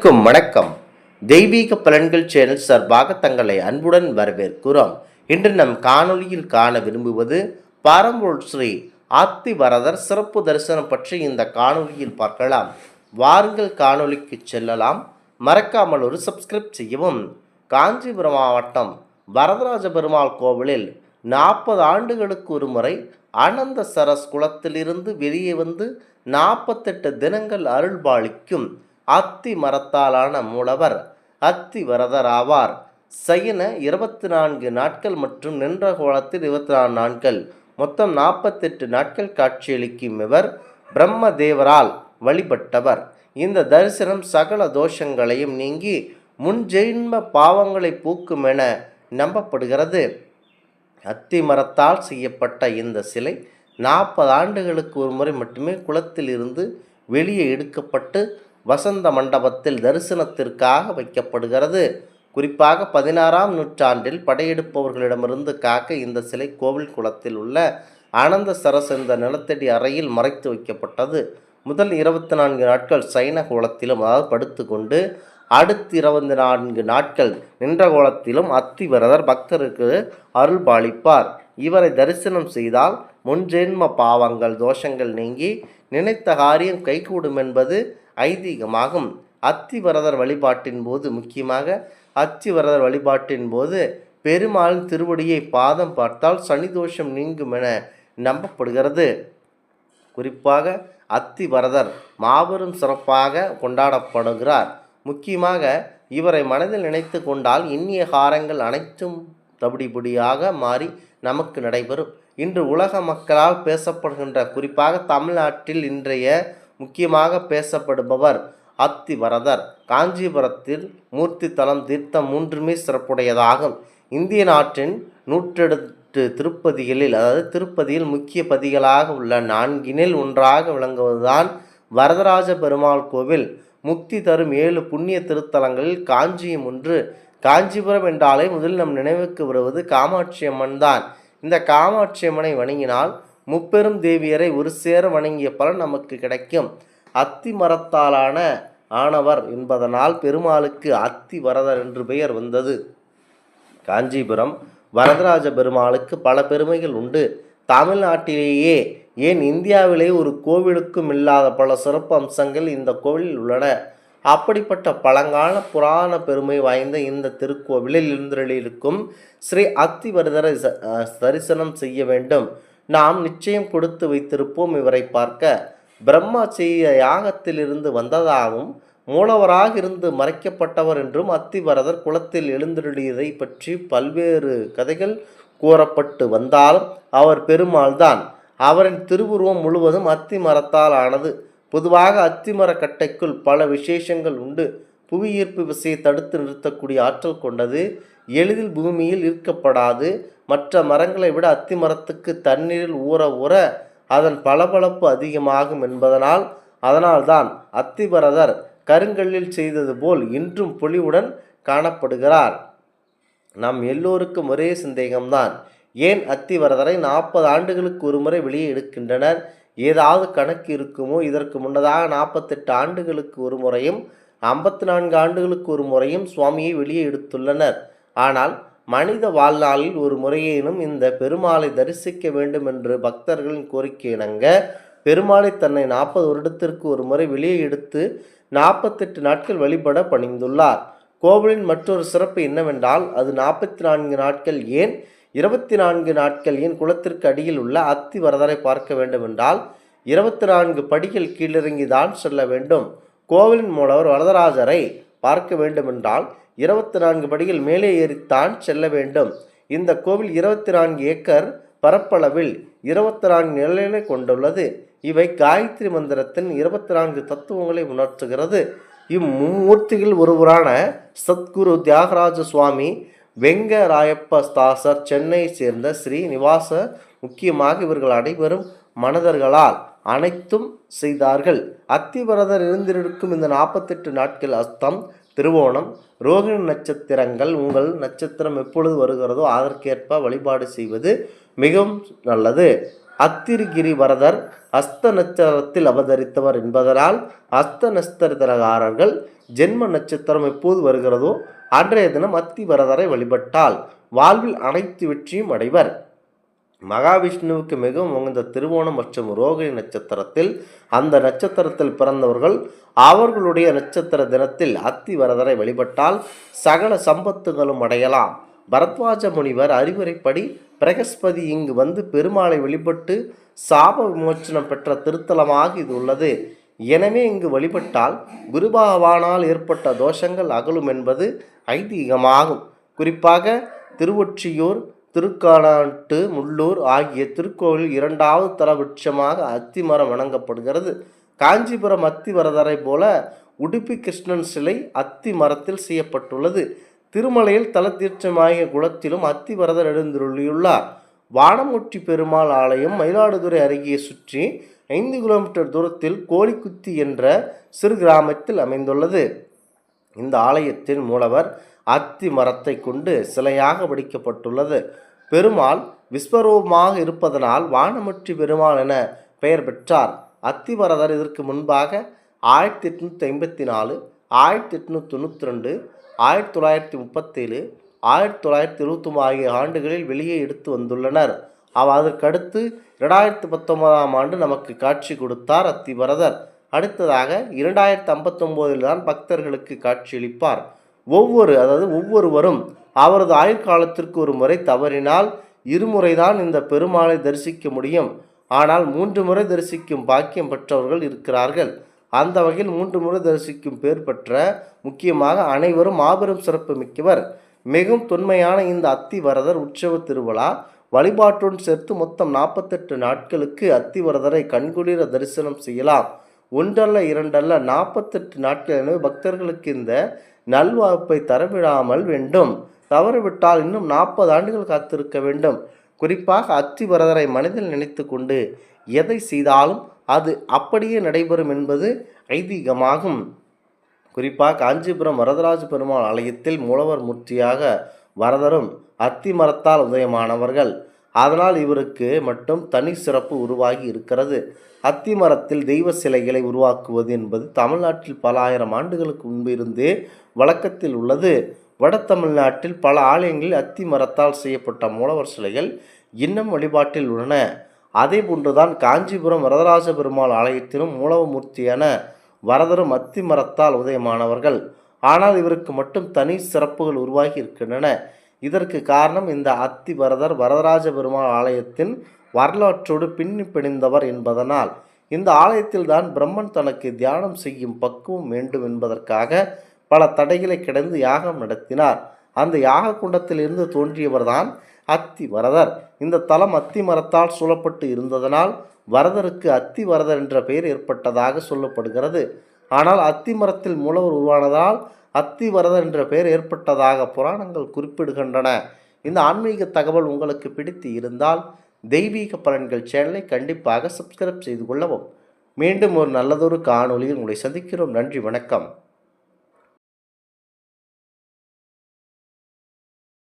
அனைவருக்கும் வணக்கம். தெய்வீக பலன்கள் சேனல் சார்பாக தங்களை அன்புடன் வரவேற்கிறோம். இன்று நம் காணொளியில் காண விரும்புவது பரம்பொருள் ஸ்ரீ அத்திவரதர் சிறப்பு தரிசனம் பற்றி இந்த காணொளியில் பார்க்கலாம். வாருங்கள் காணொளிக்கு செல்லலாம். மறக்காமல் ஒரு சப்ஸ்கிரைப் செய்யவும். காஞ்சிபுரம் மாவட்டம் வரதராஜ பெருமாள் கோவிலில் 40 ஆண்டுகளுக்கு ஒரு முறை அனந்த சரஸ் குளத்திலிருந்து வெளியே வந்து 48 தினங்கள் அருள்பாலிக்கும் அத்தி மரத்தாலான மூலவர் அத்திவரதர் ஆவார். சயன 24 நாட்கள் மற்றும் நின்ற கோலத்தில் 24 நாட்கள், மொத்தம் 48 நாட்கள் காட்சியளிக்கும் இவர் பிரம்மதேவரால் வழிபட்டவர். இந்த தரிசனம் சகல தோஷங்களையும் நீங்கி முன்ஜென்ம பாவங்களை போக்கும் என நம்பப்படுகிறது. அத்தி மரத்தால் செய்யப்பட்ட இந்த சிலை 40 ஆண்டுகளுக்கு ஒரு முறை மட்டுமே குளத்தில் இருந்து வெளியே எடுக்கப்பட்டு வசந்த மண்டபத்தில் தரிசனத்திற்காக வைக்கப்படுகிறது. குறிப்பாக 16ஆம் நூற்றாண்டில் படையெடுப்பவர்களிடமிருந்து காக்க இந்த சிலை கோவில் குளத்தில் உள்ள அனந்த சரஸ் என்ற நிலத்தடி அறையில் மறைத்து வைக்கப்பட்டது. முதல் 24 நாட்கள் சைன கோலத்திலும், அதாவது படுத்து கொண்டு, அடுத்து 24 நாட்கள் நின்ற கோலத்திலும் அத்திவரதர் பக்தருக்கு அருள் பாலிப்பார். இவரை தரிசனம் செய்தால் முன்ஜென்ம பாவங்கள் தோஷங்கள் நீங்கி நினைத்த காரியம் கைகூடும் என்பது ஐதீகமாகும். அத்திவரதர் வழிபாட்டின் போது, முக்கியமாக அத்திவரதர் வழிபாட்டின் போது பெருமாளின் திருவடியை பாதம் பார்த்தால் சனி தோஷம் நீங்கும் என நம்பப்படுகிறது. குறிப்பாக அத்திவரதர் மாபெரும் சிறப்பாக கொண்டாடப்படுகிறார். முக்கியமாக இவரை மனதில் நினைத்து கொண்டால் எண்ணிய காரங்கள் அனைத்தும் தவிடுபடியாக மாறி நமக்கு நடைபெறும். இன்று உலக மக்களால் பேசப்படுகின்ற, குறிப்பாக தமிழ்நாட்டில் இன்றைய முக்கியமாக பேசப்படுபவர் அத்திவரதர். காஞ்சிபுரத்தில் மூர்த்தி தலம் தீர்த்தம் 3மே சிறப்புடையதாகும். இந்திய நாட்டின் 108 திருப்பதிகளில், அதாவது திருப்பதியில் முக்கிய பதிகளாக உள்ள 4னில் ஒன்றாக விளங்குவதுதான் வரதராஜ பெருமாள் கோவில். முக்தி தரும் 7 புண்ணிய திருத்தலங்களில் காஞ்சியும் ஒன்று. காஞ்சிபுரம் என்றாலே முதலில் நம் நினைவுக்கு வருவது காமாட்சி அம்மன் தான். இந்த காமாட்சி அம்மனை வணங்கினால் முப்பெரும் தேவியரை ஒரு சேர வணங்கிய பலன் நமக்கு கிடைக்கும். அத்தி மரத்தாலான ஆனவர் என்பதனால் பெருமாளுக்கு அத்திவரதர் என்று பெயர் வந்தது. காஞ்சிபுரம் வரதராஜ பெருமாளுக்கு பல பெருமைகள் உண்டு. தமிழ்நாட்டிலேயே, ஏன் இந்தியாவிலேயே ஒரு கோவிலுக்கும் இல்லாத பல சிறப்பு அம்சங்கள் இந்த கோவிலில் உள்ளன. அப்படிப்பட்ட பழங்கால புராண பெருமை வாய்ந்த இந்த திருக்கோவிலில் எழுந்தருளியிருக்கும் ஸ்ரீ அத்திவரதரை தரிசனம் செய்ய வேண்டும். நாம் நிச்சயம் கொடுத்து வைத்திருப்போம். இவரை பார்க்க பிரம்மா செய்ய யாகத்திலிருந்து வந்ததாகவும் மூலவராக இருந்து மறைக்கப்பட்டவர் என்றும் அத்திவரதர் குளத்தில் எழுந்தருளியதை பற்றி பல்வேறு கதைகள் கூறப்பட்டு வந்தாலும் அவர் பெருமாள் தான். அவரின் திருவுருவம் முழுவதும் அத்தி மரத்தால் ஆனது. பொதுவாக அத்திமர கட்டைக்குள் பல விசேஷங்கள் உண்டு. புவி ஈர்ப்பு விசையை தடுத்து நிறுத்தக்கூடிய ஆற்றல் கொண்டது. எளிதில் பூமியில் ஈர்க்கப்படாது. மற்ற மரங்களை விட அத்தி மரத்துக்கு தண்ணீரில் ஊற ஊற அதன் பளபளப்பு அதிகமாகும் அதனால்தான் அத்திவரதர் கருங்கல்லில் செய்தது போல் இன்றும் பொலிவுடன் காணப்படுகிறார். நாம் எல்லோருக்கும் ஒரே சந்தேகம்தான், ஏன் அத்திவரதரை 40 ஆண்டுகளுக்கு ஒரு முறை வெளியே எடுக்கின்றனர்? ஏதாவது கணக்கு இருக்குமோ? இதற்கு முன்னதாக 48 ஆண்டுகளுக்கு ஒரு முறையும் 54 ஆண்டுகளுக்கு ஒரு முறையும் சுவாமியை வெளியே எடுத்துள்ளனர். ஆனால் மனித வாழ்நாளில் ஒரு முறையேனும் இந்த பெருமாளை தரிசிக்க வேண்டும் என்று பக்தர்களின் கோரிக்கை இணங்க பெருமாளை தன்னை 40 வருடத்திற்கு ஒரு முறை வெளியே எடுத்து 48 நாட்கள் வழிபட பணிந்துள்ளார். கோவிலின் மற்றொரு சிறப்பு என்னவென்றால், அது 44 நாட்கள் ஏன் 24 நாட்கள் ஏன் குளத்திற்கு அடியில் உள்ள அத்திவரதரை பார்க்க வேண்டும் என்றால் 24 படிகள் கீழிறங்கி தான் செல்ல வேண்டும். கோவிலின் மூலவர் வரதராஜரை பார்க்க வேண்டுமென்றால் 24 படிகள் மேலே ஏறித்தான் செல்ல வேண்டும். இந்த கோவில் 24 ஏக்கர் பரப்பளவில் 24 நிலைகளை கொண்டுள்ளது. இவை காயத்ரி மந்திரத்தின் 24 தத்துவங்களை உணர்த்துகிறது. இம்மூர்த்திகள் ஒருவரான சத்குரு தியாகராஜ சுவாமி வெங்கராயப்ப தாசர் சென்னையை சேர்ந்த ஸ்ரீ நிவாச. முக்கியமாக இவர்கள் அனைவரும் மனிதர்களால் அனைத்தும் செய்தார்கள். அத்திவரதர் இருந்திருக்கும் இந்த 48 நாட்கள் அஸ்தம், திருவோணம், ரோகிணி நட்சத்திரங்கள் உங்கள் நட்சத்திரம் எப்பொழுது வருகிறதோ அதற்கேற்ப வழிபாடு செய்வது மிகவும் நல்லது. அத்திரிகிரி வரதர் அஸ்த நட்சத்திரத்தில் அவதரித்தவர் என்பதனால் அஸ்த நட்சத்திரக்காரர்கள் ஜென்ம நட்சத்திரம் எப்போது வருகிறதோ அன்றைய தினம் அத்தி வரதரை வழிபட்டால் வாழ்வில் அனைத்து வெற்றியும் அடைவர். மகாவிஷ்ணுவுக்கு மிகவும் உகந்த திருவோணம் மற்றும் ரோகிணி நட்சத்திரத்தில் அந்த நட்சத்திரத்தில் பிறந்தவர்கள் அவர்களுடைய நட்சத்திர தினத்தில் அத்தி வரதரை வழிபட்டால் சகல சம்பத்துகளும் அடையலாம். பரத்வாஜ முனிவர் அறிவுரைப்படி பிரகஸ்பதி இங்கு வந்து பெருமாளை வழிபட்டு சாப விமோச்சனம் பெற்ற திருத்தலமாக இது உள்ளது. எனவே இங்கு வழிபட்டால் குரு பகவானால் ஏற்பட்ட தோஷங்கள் அகலும் என்பது ஐதீகமாகும். குறிப்பாக திருவொற்றியூர், திருக்கானாட்டு முள்ளூர் ஆகிய திருக்கோவில் இரண்டாவது தல விருட்சமாக அத்திமரம் வணங்கப்படுகிறது. காஞ்சிபுரம் அத்தி வரதரை போல உடுப்பி கிருஷ்ணன் சிலை அத்தி மரத்தில் செய்யப்பட்டுள்ளது. திருமலையில் தல தீர்த்தமாகிய குளத்திலும் அத்தி வரதர் எழுந்துள்ளார். வானமுற்றி பெருமாள் ஆலயம் மயிலாடுதுறை அருகே சுற்றி 5 கிலோமீட்டர் தூரத்தில் கோழிக்குத்தி என்ற சிறு கிராமத்தில் அமைந்துள்ளது. இந்த ஆலயத்தின் மூலவர் அத்தி மரத்தை கொண்டு சிலையாக வடிக்கப்பட்டுள்ளது. பெருமாள் விஸ்வரூபமாக இருப்பதனால் வானமுற்றி பெருமாள் என பெயர் பெற்றார். அத்திவரதர் இதற்கு முன்பாக 1854, 1892, 1937, 1929 ஆகிய ஆண்டுகளில் வெளியே எடுத்து வந்துள்ளனர். அதற்கடுத்து 2019ஆம் ஆண்டு நமக்கு காட்சி கொடுத்தார் அத்திவரதர். அடுத்ததாக 2059 தான் பக்தர்களுக்கு காட்சியளிப்பார். ஒவ்வொருவரும் அவரது ஆயுட்காலத்திற்கு ஒரு முறை தவறினால் இருமுறைதான் இந்த பெருமாளை தரிசிக்க முடியும். ஆனால் 3 முறை தரிசிக்கும் பாக்கியம் பெற்றவர்கள் இருக்கிறார்கள். அந்த வகையில் 3 முறை தரிசிக்கும் பேர் பெற்ற முக்கியமாக அனைவரும் மாபெரும் சிறப்பு மிக்கவர். மிகவும் தொன்மையான இந்த அத்திவரதர் உற்சவ திருவிழா வழிபாட்டுடன் சேர்த்து மொத்தம் 48 நாட்களுக்கு அத்திவரதரை கண்குளிர தரிசனம் செய்யலாம். ஒன்றல்ல இரண்டல்ல 48 நாட்கள். எனவே பக்தர்களுக்கு இந்த நல்வாய்ப்பை தரவிடாமல் வேண்டும். தவறிவிட்டால் இன்னும் 40 ஆண்டுகள் காத்திருக்க வேண்டும். குறிப்பாக அத்திவரதரை மனதில் நினைத்து கொண்டு எதை செய்தாலும் அது அப்படியே நடைபெறும் என்பது ஐதீகமாகும். குறிப்பாக காஞ்சிபுரம் வரதராஜ பெருமாள் ஆலயத்தில் மூலவர் மூர்த்தியாக வரதரும் அத்தி மரத்தால் உதயமானவர்கள். அதனால் இவருக்கு மட்டும் தனி சிறப்பு உருவாகி இருக்கிறது. அத்தி மரத்தில் தெய்வ சிலைகளை உருவாக்குவது என்பது தமிழ்நாட்டில் பல ஆயிரம் ஆண்டுகளுக்கு முன்பு இருந்தே வழக்கத்தில் உள்ளது. வட தமிழ்நாட்டில் பல ஆலயங்களில் அத்தி மரத்தால் செய்யப்பட்ட மூலவர் சிலைகள் இன்னும் வழிபாட்டில் உள்ளன. அதே போன்றுதான் காஞ்சிபுரம் வரதராஜ பெருமாள் ஆலயத்திலும் மூலவமூர்த்தியான வரதரும் அத்தி மரத்தால் உதயமானவர்கள். ஆனால் இவருக்கு மட்டும் தனி சிறப்புகள் உருவாகி இருக்கின்றன. இதற்கு காரணம் இந்த அத்தி வரதர் வரதராஜ பெருமாள் ஆலயத்தின் வரலாற்றோடு பின்னி பிணைந்தவர் என்பதனால். இந்த ஆலயத்தில் தான் பிரம்மன் தனக்கு தியானம் செய்யும் பக்குவம் வேண்டும் என்பதற்காக பல தடைகளை கடந்து யாகம் நடத்தினார். அந்த யாக குண்டத்திலிருந்து தோன்றியவர்தான் அத்தி வரதர். இந்த தலம் அத்தி மரத்தால் சூழப்பட்டு இருந்ததனால் வரதருக்கு அத்தி வரதர் என்ற பெயர் ஏற்பட்டதாக சொல்லப்படுகிறது. ஆனால் அத்தி மரத்தில் மூலவர் உருவானதால் அத்தி வரதர் என்ற பெயர் ஏற்பட்டதாக புராணங்கள் குறிப்பிடுகின்றன. இந்த ஆன்மீக தகவல் உங்களுக்கு பிடித்து இருந்தால் தெய்வீக பலன்கள் சேனலை கண்டிப்பாக சப்ஸ்கிரைப் செய்து கொள்ளவும். மீண்டும் ஒரு நல்லதொரு காணொளியில் உங்களை சந்திக்கிறோம். நன்றி, வணக்கம்.